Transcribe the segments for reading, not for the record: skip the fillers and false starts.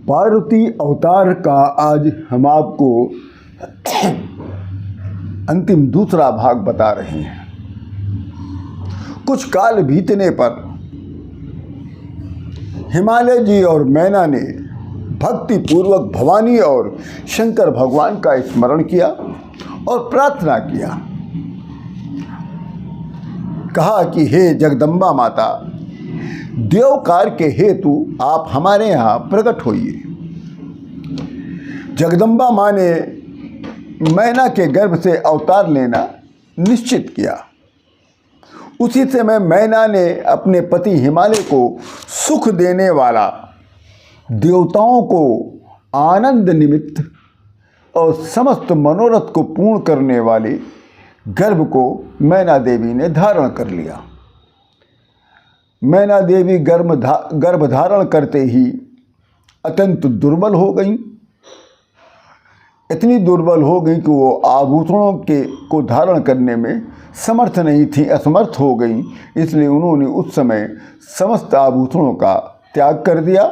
पार्वती अवतार का आज हम आपको अंतिम दूसरा भाग बता रहे हैं। कुछ काल बीतने पर हिमालय जी और मैना ने भक्ति पूर्वक भवानी और शंकर भगवान का स्मरण किया और प्रार्थना किया। कहा कि हे जगदम्बा माता, देवकार के हेतु आप हमारे यहाँ प्रकट होइए। जगदम्बा माँ ने मैना के गर्भ से अवतार लेना निश्चित किया। उसी समय मैना ने अपने पति हिमालय को सुख देने वाला, देवताओं को आनंद निमित्त और समस्त मनोरथ को पूर्ण करने वाले गर्भ को मैना देवी ने धारण कर लिया। मैना देवी गर्भ धारण करते ही अत्यंत दुर्बल हो गई। इतनी दुर्बल हो गई कि वो आभूषणों को धारण करने में समर्थ नहीं थी, असमर्थ हो गई। इसलिए उन्होंने उस समय समस्त आभूषणों का त्याग कर दिया।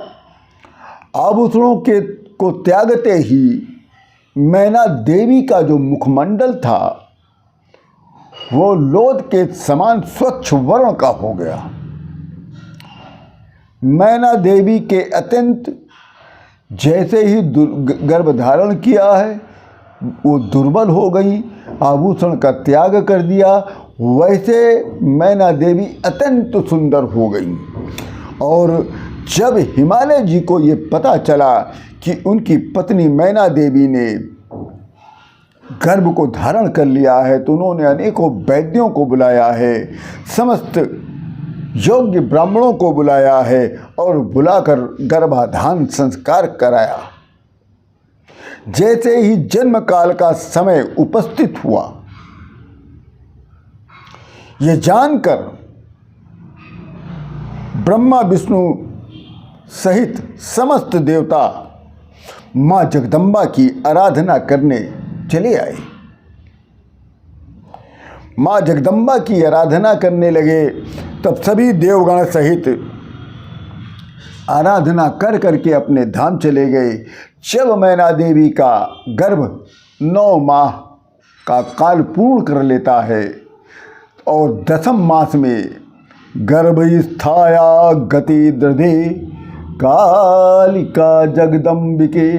आभूषणों को त्यागते ही मैना देवी का जो मुखमंडल था वो लोद के समान स्वच्छ वर्ण का हो गया। मैना देवी के अत्यंत जैसे ही गर्भ धारण किया है वो दुर्बल हो गई, आभूषण का त्याग कर दिया। वैसे मैना देवी अत्यंत सुंदर हो गई। और जब हिमालय जी को ये पता चला कि उनकी पत्नी मैना देवी ने गर्भ को धारण कर लिया है तो उन्होंने अनेकों वैद्यों को बुलाया है, समस्त योग्य ब्राह्मणों को बुलाया है और बुलाकर गर्भाधान संस्कार कराया। जैसे ही जन्म काल का समय उपस्थित हुआ, ये जानकर ब्रह्मा विष्णु सहित समस्त देवता माँ जगदम्बा की आराधना करने चले आए। माँ जगदम्बा की आराधना करने लगे। तब सभी देवगण सहित आराधना कर करके अपने धाम चले गए। जब मैना देवी का गर्भ 9 माह का काल पूर्ण कर लेता है और 10वें मास में गर्भस्थाया गति दृढ़े कालिका जगदम्बिके,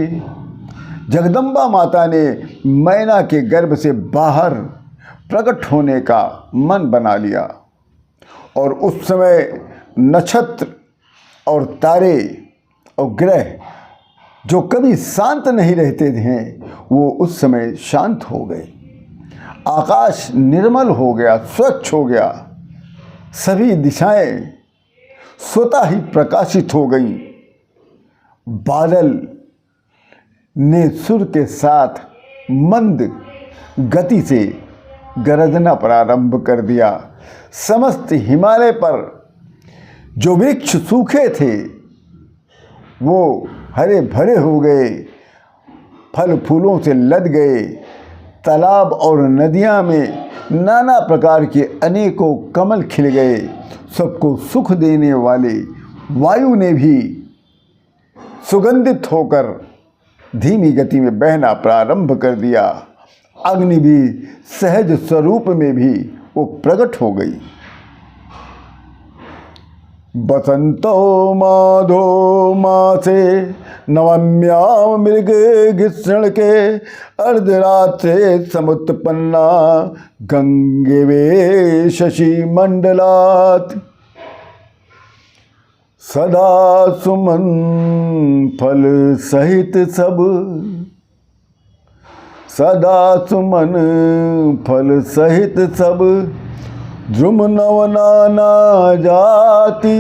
जगदम्बा माता ने मैना के गर्भ से बाहर प्रकट होने का मन बना लिया। और उस समय नक्षत्र और तारे और ग्रह जो कभी शांत नहीं रहते थे वो उस समय शांत हो गए। आकाश निर्मल हो गया, स्वच्छ हो गया। सभी दिशाएं स्वतः ही प्रकाशित हो गईं। बादल ने सुर के साथ मंद गति से गरजना प्रारंभ कर दिया। समस्त हिमालय पर जो वृक्ष सूखे थे वो हरे भरे हो गए, फल फूलों से लद गए। तालाब और नदियां में नाना प्रकार के अनेकों कमल खिल गए। सबको सुख देने वाले वायु ने भी सुगंधित होकर धीमी गति में बहना प्रारंभ कर दिया। अग्नि भी सहज स्वरूप में भी वो प्रकट हो गई। बसंतो माधो मासे नवम्याम मृग घृष्ण के अर्धरात्रे समुत्पन्ना गंगे वे शशि मंडलात् सदा सुमन फल सहित सब, सदा सुमन फल सहित सब ध्रुम नव नाना जाति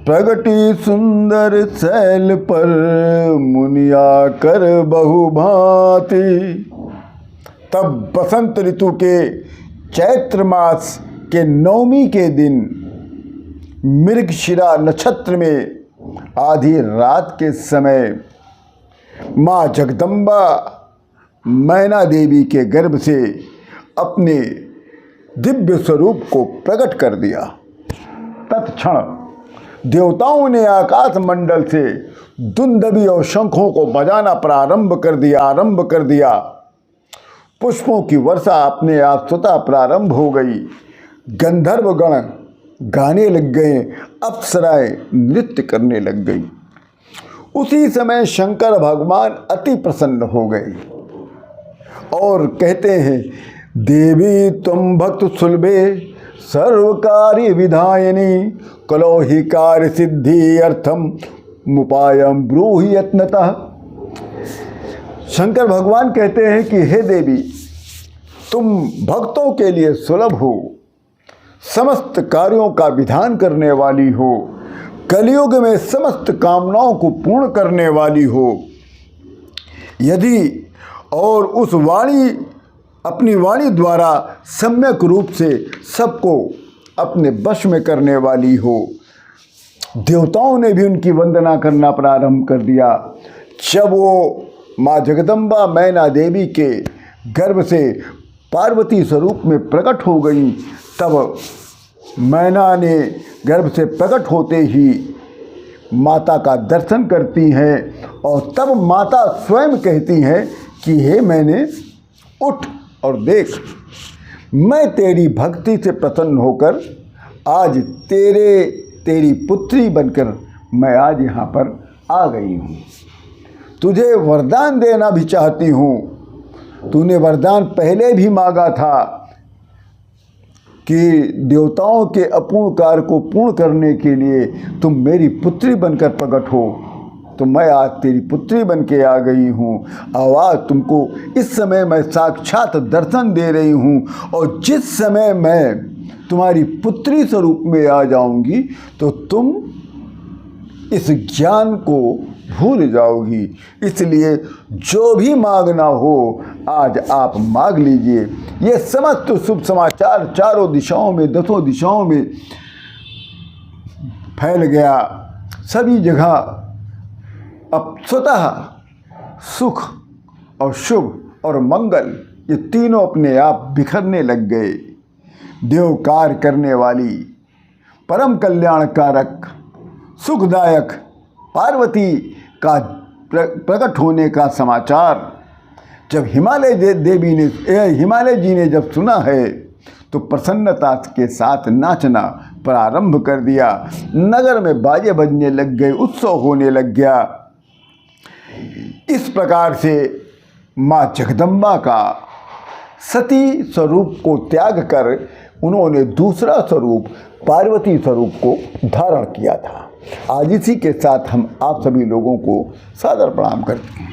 प्रगति सुंदर शैल पर मुनिया कर बहुभांति। तब बसंत ऋतु के चैत्र मास के 9वीं के दिन मृगशिरा नक्षत्र में आधी रात के समय माँ जगदम्बा मैना देवी के गर्भ से अपने दिव्य स्वरूप को प्रकट कर दिया। तत्क्षण देवताओं ने आकाश मंडल से दुंदुभी और शंखों को बजाना आरंभ कर दिया। पुष्पों की वर्षा अपने आप स्वतः प्रारंभ हो गई। गंधर्व गण गाने लग गए, अप्सराएं नृत्य करने लग गई। उसी समय शंकर भगवान अति प्रसन्न हो गए और कहते हैं, देवी तुम भक्त सुलभे सर्वकार्य विधायिनी कलो ही कार्य सिद्धि अर्थम मुपायम ब्रूहि यत्नतः। शंकर भगवान कहते हैं कि हे देवी, तुम भक्तों के लिए सुलभ हो, समस्त कार्यों का विधान करने वाली हो, कलयुग में समस्त कामनाओं को पूर्ण करने वाली हो। यदि और उस वाणी, अपनी वाणी द्वारा सम्यक रूप से सबको अपने वश में करने वाली हो। देवताओं ने भी उनकी वंदना करना प्रारंभ कर दिया। जब वो माँ जगदम्बा मैना देवी के गर्भ से पार्वती स्वरूप में प्रकट हो गई, तब मैना ने गर्भ से प्रकट होते ही माता का दर्शन करती हैं और तब माता स्वयं कहती हैं कि हे मैंने, उठ और देख, मैं तेरी भक्ति से प्रसन्न होकर आज तेरी पुत्री बनकर मैं आज यहाँ पर आ गई हूँ। तुझे वरदान देना भी चाहती हूँ। तूने वरदान पहले भी मांगा था कि देवताओं के अपूर्ण कार्य को पूर्ण करने के लिए तुम मेरी पुत्री बनकर प्रकट हो, तो मैं आज तेरी पुत्री बन के आ गई हूँ। और आज तुमको इस समय मैं साक्षात दर्शन दे रही हूँ, और जिस समय मैं तुम्हारी पुत्री स्वरूप में आ जाऊँगी तो तुम इस ज्ञान को भूल जाओगी। इसलिए जो भी मांगना हो आज आप मांग लीजिए। ये समस्त शुभ समाचार चारों दिशाओं में, दसों दिशाओं में फैल गया। सभी जगह अब स्वतः सुख और शुभ और मंगल ये तीनों अपने आप बिखरने लग गए। देवकार करने वाली, परम कल्याणकारक, सुखदायक पार्वती का प्रकट होने का समाचार जब हिमालय जी ने जब सुना है तो प्रसन्नता के साथ नाचना प्रारंभ कर दिया। नगर में बाजे बजने लग गए, उत्सव होने लग गया। इस प्रकार से माँ जगदम्बा का सती स्वरूप को त्याग कर उन्होंने दूसरा स्वरूप पार्वती स्वरूप को धारण किया था। आज इसी के साथ हम आप सभी लोगों को सादर प्रणाम करते हैं।